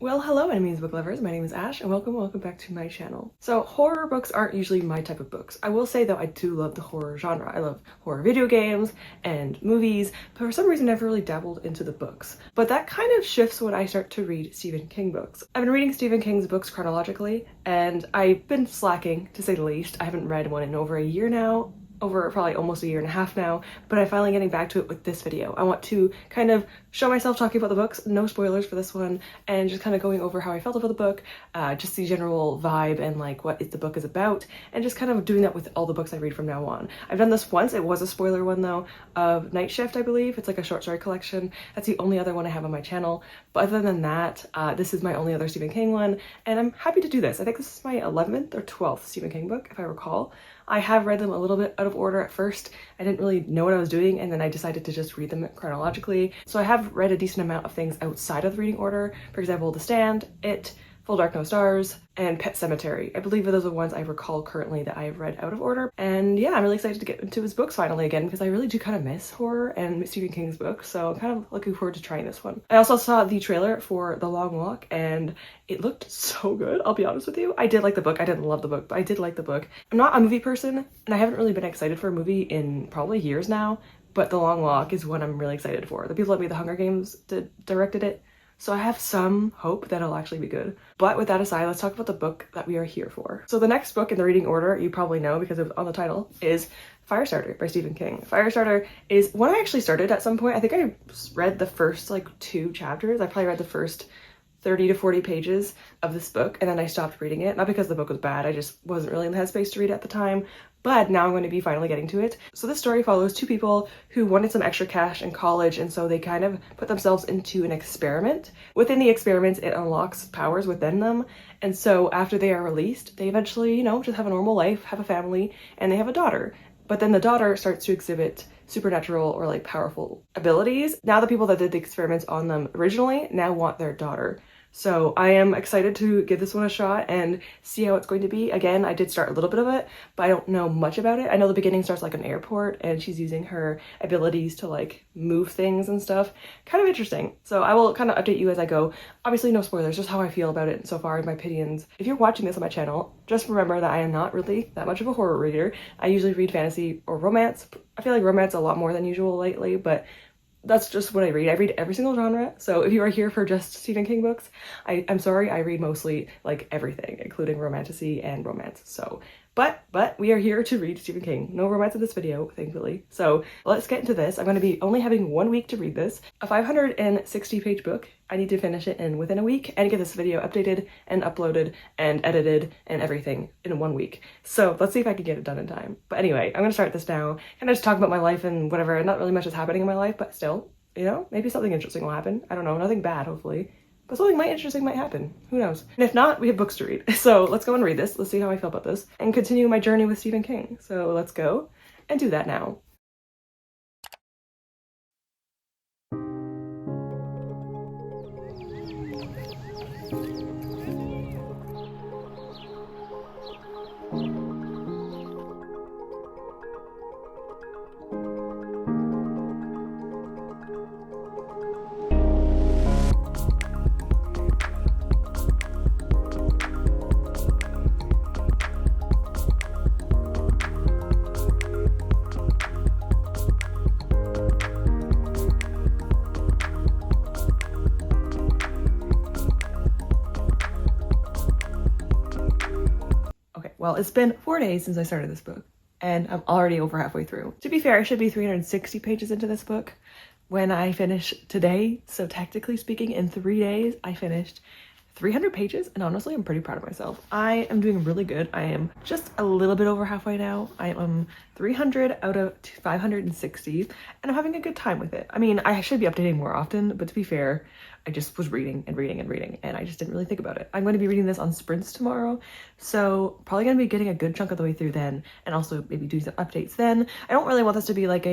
Well, hello enemies book lovers, my name is Ash and welcome back to my channel. So horror books aren't usually my type of books. I will say though I do love the horror genre. I love horror video games and movies, but for some reason I've never really dabbled into the books. But that kind of shifts when I start to read Stephen King books. I've been reading Stephen King's books chronologically and I've been slacking to say the least. I haven't read one in over a year now. Over probably almost a year and a half now, but I'm finally getting back to it with this video. I want to kind of show myself talking about the books, no spoilers for this one, and just kind of going over how I felt about the book, just the general vibe and like what the book is about, and just kind of doing that with all the books I read from now on. I've done this once, it was a spoiler one though, of Night Shift I believe. It's like a short story collection. That's the only other one I have on my channel, but other than that, this is my only other Stephen King one, and I'm happy to do this. I think this is my 11th or 12th Stephen King book, if I recall. I have read them a little bit out of order at first. I didn't really know what I was doing and then I decided to just read them chronologically. So I have read a decent amount of things outside of the reading order. For example, The Stand, It, Full Dark No Stars, and Pet Sematary. I believe those are the ones I recall currently that I have read out of order. And yeah, I'm really excited to get into his books finally again because I really do kind of miss horror and Stephen King's books. So I'm kind of looking forward to trying this one. I also saw the trailer for The Long Walk and it looked so good, I'll be honest with you. I did like the book. I didn't love the book, but I did like the book. I'm not a movie person and I haven't really been excited for a movie in probably years now, but The Long Walk is one I'm really excited for. The people that made The Hunger Games directed it. So I have some hope that it'll actually be good. But with that aside, let's talk about the book that we are here for. So the next book in the reading order, you probably know because it was on the title, is Firestarter by Stephen King. Firestarter is one I actually started at some point. I think I read the first like 2 chapters. I probably read the first 30 to 40 pages of this book and then I stopped reading it. Not because the book was bad, I just wasn't really in the headspace to read it at the time. But now I'm going to be finally getting to it. So this story follows 2 people who wanted some extra cash in college and so they kind of put themselves into an experiment. Within the experiment, it unlocks powers within them. And so after they are released, they eventually, you know, just have a normal life, have a family, and they have a daughter. But then the daughter starts to exhibit supernatural or like powerful abilities. Now the people that did the experiments on them originally now want their daughter. So I am excited to give this one a shot and see how it's going to be. Again, I did start a little bit of it, but I don't know much about it. I know the beginning starts like an airport and she's using her abilities to like move things and stuff. Kind of interesting. So I will kind of update you as I go. Obviously no spoilers, just how I feel about it so far and my opinions. If you're watching this on my channel, just remember that I am not really that much of a horror reader. I usually read fantasy or romance. I feel like romance a lot more than usual lately, but that's just what I read. I read every single genre. So if you are here for just Stephen King books, I'm sorry, I read mostly like everything, including romantasy and romance. So, but we are here to read Stephen King. No romance in this video, thankfully. So let's get into this. I'm going to be only having 1 week to read this. A 560 page book. I need to finish it in within a week and get this video updated and uploaded and edited and everything in 1 week. So let's see if I can get it done in time. But anyway, I'm going to start this now. Kind of just talk about my life and whatever. Not really much is happening in my life, but still, you know, maybe something interesting will happen. I don't know, nothing bad, hopefully. But something interesting might happen. Who knows? And if not, we have books to read. So let's go and read this. Let's see how I feel about this and continue my journey with Stephen King. So let's go and do that now. Well, it's been 4 days since I started this book, and I'm already over halfway through. To be fair, I should be 360 pages into this book when I finish today. So technically speaking, in 3 days, I finished 300 pages, and honestly, I'm pretty proud of myself. I am doing really good. I am just a little bit over halfway now. I am 300 out of 560, and I'm having a good time with it. I mean, I should be updating more often, but to be fair, I just was reading and reading and reading, and I just didn't really think about it. I'm going to be reading this on sprints tomorrow, so probably going to be getting a good chunk of the way through then, and also maybe doing some updates then. I don't really want this to be like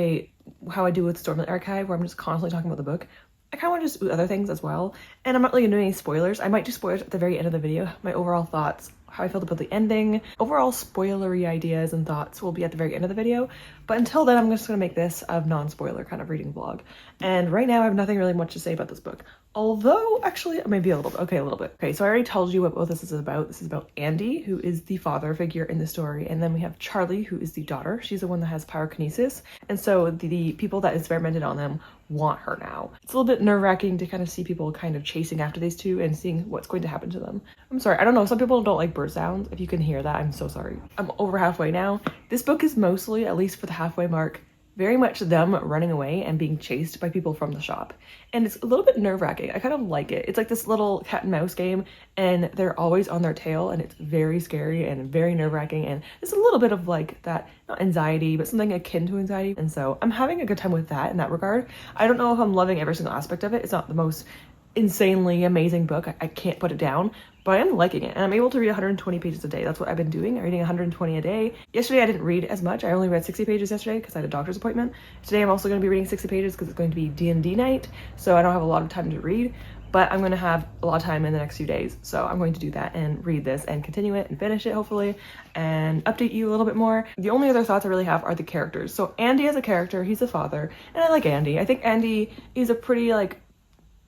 how I do with Stormlight Archive, where I'm just constantly talking about the book. I kind of want to just do other things as well, and I'm not really going to do any spoilers. I might do spoilers at the very end of the video. My overall thoughts, how I felt about the ending, overall spoilery ideas and thoughts will be at the very end of the video. But until then, I'm just going to make this a non-spoiler kind of reading vlog. And right now, I have nothing really much to say about this book. Although, actually, maybe a little bit. Okay, a little bit. Okay, so I already told you what both this is about. This is about Andy, who is the father figure in the story, and then we have Charlie, who is the daughter. She's the one that has pyrokinesis, and so the people that experimented on them want her now. It's a little bit nerve-wracking to kind of see people kind of chasing after these two and seeing what's going to happen to them. I'm sorry, I don't know, some people don't like bird sounds. If you can hear that, I'm so sorry. I'm over halfway now. This book is mostly, at least for the halfway mark, very much them running away and being chased by people from the shop. And it's a little bit nerve-wracking. I kind of like it. It's like this little cat and mouse game, and they're always on their tail, and it's very scary and very nerve-wracking, and it's a little bit of like that, not anxiety, but something akin to anxiety. And so I'm having a good time with that in that regard. I don't know if I'm loving every single aspect of it. It's not the most insanely amazing book. I can't put it down, but I am liking it, and I'm able to read 120 pages a day. That's what I've been doing. I'm reading 120 a day. Yesterday I didn't read as much. I only read 60 pages yesterday because I had a doctor's appointment. Today I'm also going to be reading 60 pages because it's going to be D&D night, so I don't have a lot of time to read, but I'm going to have a lot of time in the next few days. So I'm going to do that and read this and continue it and finish it hopefully and update you a little bit more. The only other thoughts I really have are the characters. So Andy as a character, he's a father, and I like Andy. I think Andy is a pretty like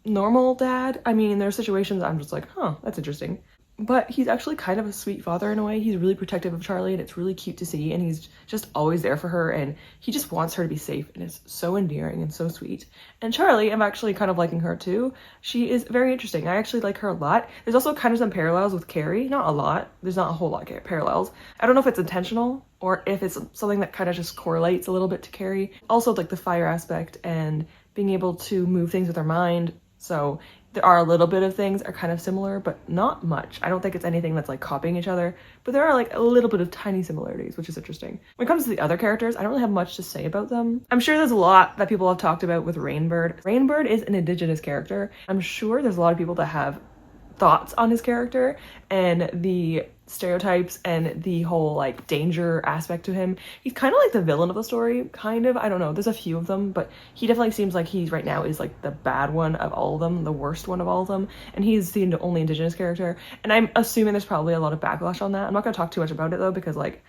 normal dad. I mean, there are situations I'm just like, huh, that's interesting. But he's actually kind of a sweet father in a way. He's really protective of Charlie, and it's really cute to see, and he's just always there for her, and he just wants her to be safe, and it's so endearing and so sweet. And Charlie, I'm actually kind of liking her too. She is very interesting. I actually like her a lot. There's also kind of some parallels with Carrie. Not a lot. There's not a whole lot of parallels. I don't know if it's intentional or if it's something that kind of just correlates a little bit to Carrie. Also like the fire aspect and being able to move things with her mind. So there are a little bit of things are kind of similar, but not much. I don't think it's anything that's like copying each other, but there are like a little bit of tiny similarities, which is interesting. When it comes to the other characters, I don't really have much to say about them. I'm sure there's a lot that people have talked about with Rainbird. Rainbird is an indigenous character. I'm sure there's a lot of people that have thoughts on his character and the stereotypes and the whole like danger aspect to him. He's kind of like the villain of the story, kind of. I don't know, there's a few of them, but he definitely seems like he's right now is like the bad one of all of them, the worst one of all of them, and he's the only indigenous character, and I'm assuming there's probably a lot of backlash on that. I'm not going to talk too much about it though, because like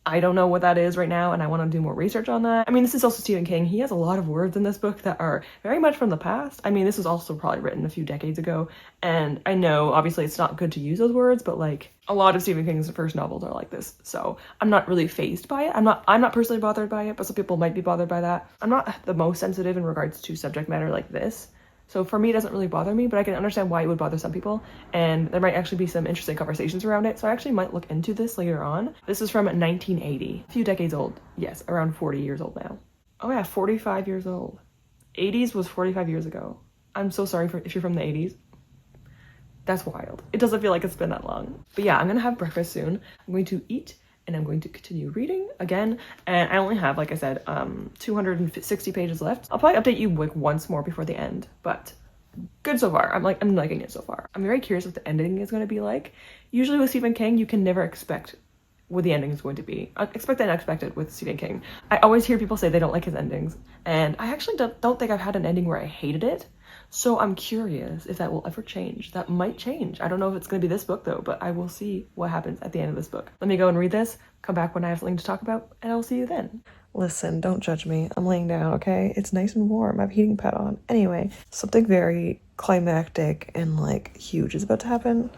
I don't know what that is right now, and I want to do more research on that. I mean, this is also Stephen King. He has a lot of words in this book that are very much from the past. I mean, this was also probably written a few decades ago, and I know obviously it's not good to use those words, but like a lot of Stephen King's first novels are like this, so I'm not really fazed by it. I'm not personally bothered by it, but some people might be bothered by that. I'm not the most sensitive in regards to subject matter like this. So for me, it doesn't really bother me, but I can understand why it would bother some people, and there might actually be some interesting conversations around it, so I actually might look into this later on. This is from 1980, a few decades old. Yes, around 40 years old now. Oh yeah, 45 years old. 80s was 45 years ago. I'm so sorry if you're from the 80s. That's wild. It doesn't feel like it's been that long. But yeah, I'm gonna have breakfast soon. I'm going to eat, and I'm going to continue reading again, and I only have, like I said, 260 pages left. I'll probably update you like once more before the end, but good so far. I'm liking it so far. I'm very curious what the ending is going to be like. Usually with Stephen King, you can never expect what the ending is going to be. Expect the unexpected with Stephen King. I always hear people say they don't like his endings, and I actually don't think I've had an ending where I hated it. So I'm curious if that will ever change. That might change. I don't know if it's going to be this book though, but I will see what happens at the end of this book. Let me go and read this, come back when I have something to talk about, and I'll see you then. Listen, don't judge me. I'm laying down, okay? It's nice and warm. I have a heating pad on. Anyway, something very climactic and like huge is about to happen.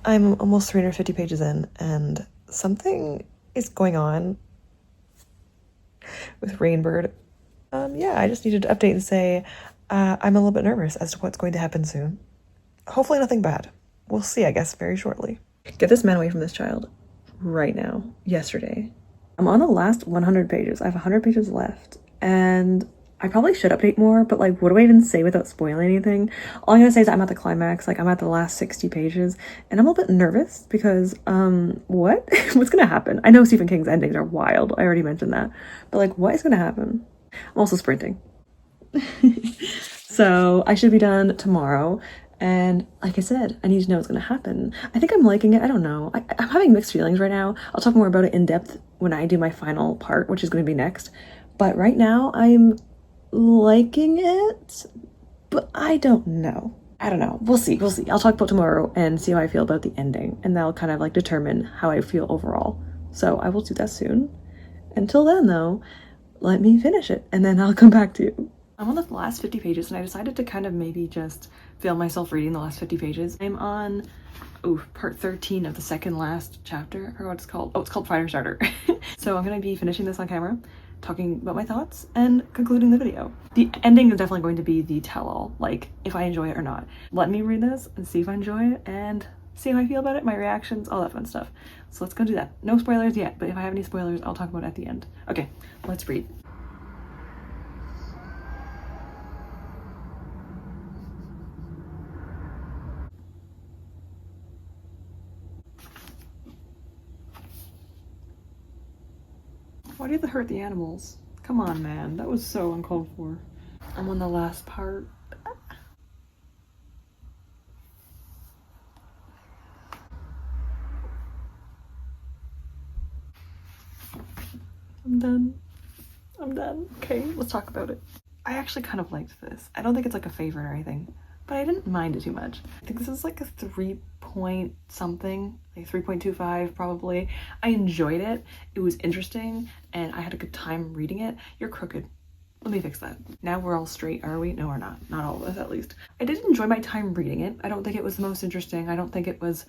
I'm almost 350 pages in, and something is going on with Rainbird. Yeah, I just needed to update and say I'm a little bit nervous as to what's going to happen soon. Hopefully nothing bad. We'll see, I guess, very shortly. Get this man away from this child right now. Yesterday. I'm on the last 100 pages. I have 100 pages left, and I probably should update more, but like, what do I even say without spoiling anything? All I'm gonna say is I'm at the climax, like I'm at the last 60 pages, and I'm a little bit nervous because, what? What's gonna happen? I know Stephen King's endings are wild. I already mentioned that, but like, what is gonna happen? I'm also sprinting. So I should be done tomorrow, and like I said, I need to know what's gonna happen. I think I'm liking it. I don't know. I'm having mixed feelings right now. I'll talk more about it in depth when I do my final part, which is going to be next. But right now I'm liking it, but I don't know. I don't know. We'll see. I'll talk about tomorrow and see how I feel about the ending, and that'll kind of like determine how I feel overall. So I will do that soon. Until then though, let me finish it, and then I'll come back to you. I'm on the last 50 pages and I decided to kind of maybe just film myself reading the last 50 pages. I'm on part 13 of the second last chapter. I forgot what it's called. Oh, it's called Firestarter. So I'm gonna be finishing this on camera, talking about my thoughts and concluding the video. The ending is definitely going to be the tell-all, like if I enjoy it or not. Let me read this and see if I enjoy it and see how I feel about it, my reactions, all that fun stuff. So let's go do that. No spoilers yet, but if I have any spoilers, I'll talk about it at the end. Okay, let's read. Why do you have to hurt the animals? Come on, man. That was so uncalled for. I'm on the last part. I'm done. I'm done. Okay, let's talk about it. I actually kind of liked this. I don't think it's like a favorite or anything, but I didn't mind it too much. I think this is like a 3 point something, like 3.25 probably. I enjoyed it. It was interesting and I had a good time reading it. You're crooked. Let me fix that. Now we're all straight, are we? No, we're not. Not all of us, at least. I did enjoy my time reading it. I don't think it was the most interesting. I don't think it was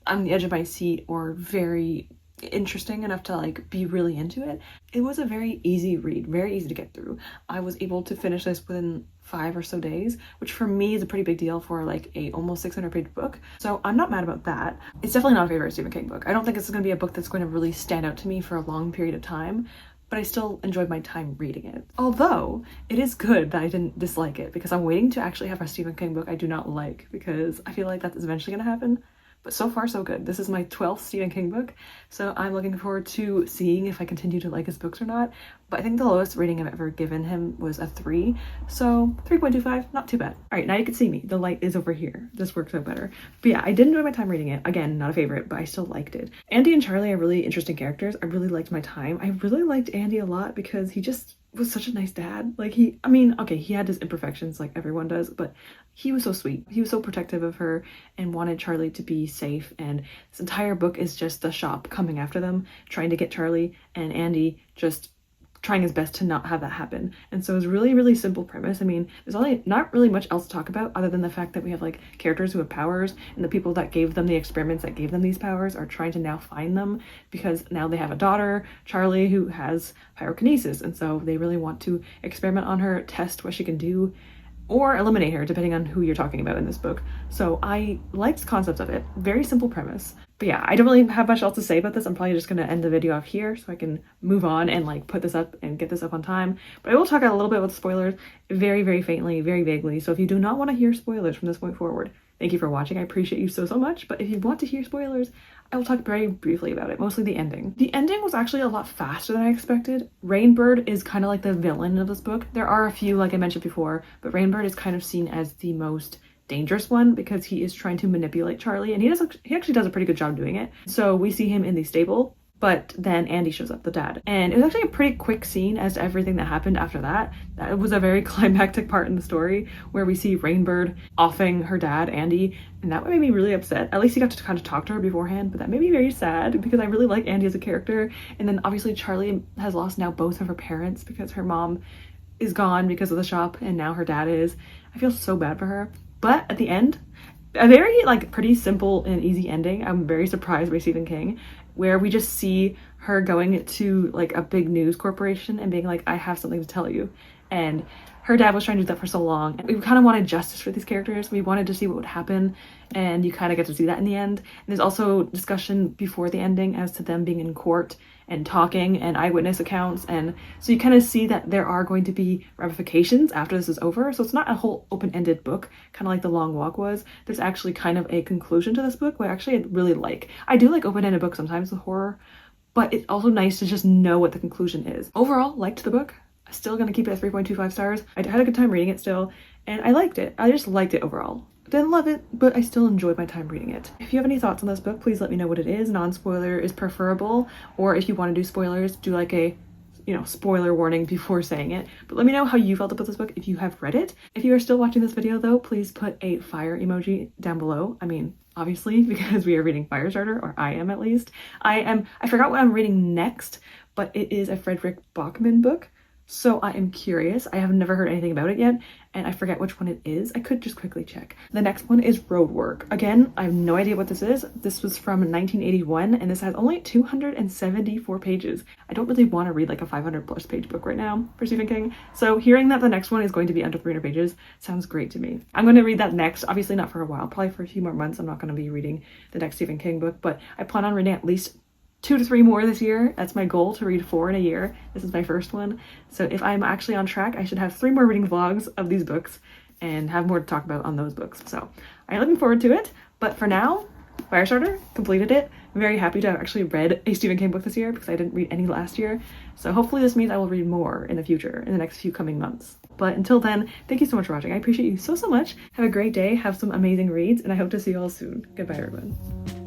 on the edge of my seat or very interesting enough to like be really into it. It was a very easy read, very easy to get through. I was able to finish this within 5 or so days, which for me is a pretty big deal for like a almost 600-page book. So I'm not mad about that. It's definitely not a favorite Stephen King book. I don't think this is going to be a book that's going to really stand out to me for a long period of time, but I still enjoyed my time reading it. Although it is good that I didn't dislike it, because I'm waiting to actually have a Stephen King book I do not like, because I feel like that's eventually going to happen. But so far so good. This is my 12th Stephen King book, so I'm looking forward to seeing if I continue to like his books or not. But I think the lowest rating I've ever given him was a 3, so 3.25, not too bad. All right, now you can see me. The light is over here. This works out better. But yeah, I did enjoy my time reading it. Again, not a favorite, but I still liked it. Andy and Charlie are really interesting characters. I really liked my time. I really liked Andy a lot because he just was such a nice dad. Like he had his imperfections like everyone does, but he was so sweet. He was so protective of her and wanted Charlie to be safe, and this entire book is just the shop coming after them, trying to get Charlie, and Andy just trying his best to not have that happen. And so it's really, really simple premise. I mean, there's not really much else to talk about other than the fact that we have like characters who have powers, and the people that gave them the experiments that gave them these powers are trying to now find them, because now they have a daughter, Charlie, who has pyrokinesis, and so they really want to experiment on her, test what she can do, or eliminate her, depending on who you're talking about in this book. So I liked the concept of it. Very simple premise. But yeah, I don't really have much else to say about this. I'm probably just going to end the video off here so I can move on and like put this up and get this up on time. But I will talk a little bit about spoilers, very, very faintly, very vaguely. So if you do not want to hear spoilers from this point forward, thank you for watching. I appreciate you so, so much. But if you want to hear spoilers, I will talk very briefly about it, mostly the ending. The ending was actually a lot faster than I expected. Rainbird is kind of like the villain of this book. There are a few, like I mentioned before, but Rainbird is kind of seen as the most dangerous one because he is trying to manipulate Charlie, and he actually does a pretty good job doing it. So we see him in the stable, but then Andy shows up, the dad. And it was actually a pretty quick scene as to everything that happened after that. That was a very climactic part in the story where we see Rainbird offing her dad, Andy, and that made me really upset. At least he got to kind of talk to her beforehand, but that made me very sad because I really like Andy as a character. And then obviously Charlie has lost now both of her parents because her mom is gone because of the shop and now her dad is. I feel so bad for her. But at the end, a very like pretty simple and easy ending. I'm very surprised by Stephen King, where we just see her going to like a big news corporation and being like, I have something to tell you. And her dad was trying to do that for so long. And we kind of wanted justice for these characters. We wanted to see what would happen, and you kind of get to see that in the end. And there's also discussion before the ending as to them being in court and talking and eyewitness accounts, and so you kind of see that there are going to be ramifications after this is over. So it's not a whole open-ended book, kind of like The Long Walk was. There's actually kind of a conclusion to this book, which actually I really like. I do like open-ended books sometimes with horror, but it's also nice to just know what the conclusion is. Overall, liked the book. Still gonna keep it at 3.25 stars. I had a good time reading it still, and I liked it. I just liked it overall. Didn't love it, but I still enjoyed my time reading it. If you have any thoughts on this book, please let me know what it is. Non-spoiler is preferable, or if you want to do spoilers, do like a, spoiler warning before saying it. But let me know how you felt about this book if you have read it. If you are still watching this video though, please put a fire emoji down below. I mean, obviously, because we are reading Firestarter, or I am at least. I forgot what I'm reading next, but it is a Frederick Bachman book. So I am curious. I have never heard anything about it yet, and I forget which one it is. I could just quickly check. The next one is Roadwork. Again, I have no idea what this is. This was from 1981, and this has only 274 pages. I don't really want to read like a 500+ page book right now for Stephen King, so hearing that the next one is going to be under 300 pages sounds great to me. I'm going to read that next, obviously not for a while, probably for a few more months. I'm not going to be reading the next Stephen King book, but I plan on reading at least 2 to 3 more this year. That's my goal, to read 4 in a year. This is my first one. So if I'm actually on track, I should have 3 more reading vlogs of these books and have more to talk about on those books. So I'm looking forward to it. But for now, Firestarter, completed it. I'm very happy to have actually read a Stephen King book this year because I didn't read any last year. So hopefully this means I will read more in the future, in the next few coming months. But until then, thank you so much for watching. I appreciate you so much. Have a great day, have some amazing reads, and I hope to see you all soon. Goodbye, everyone.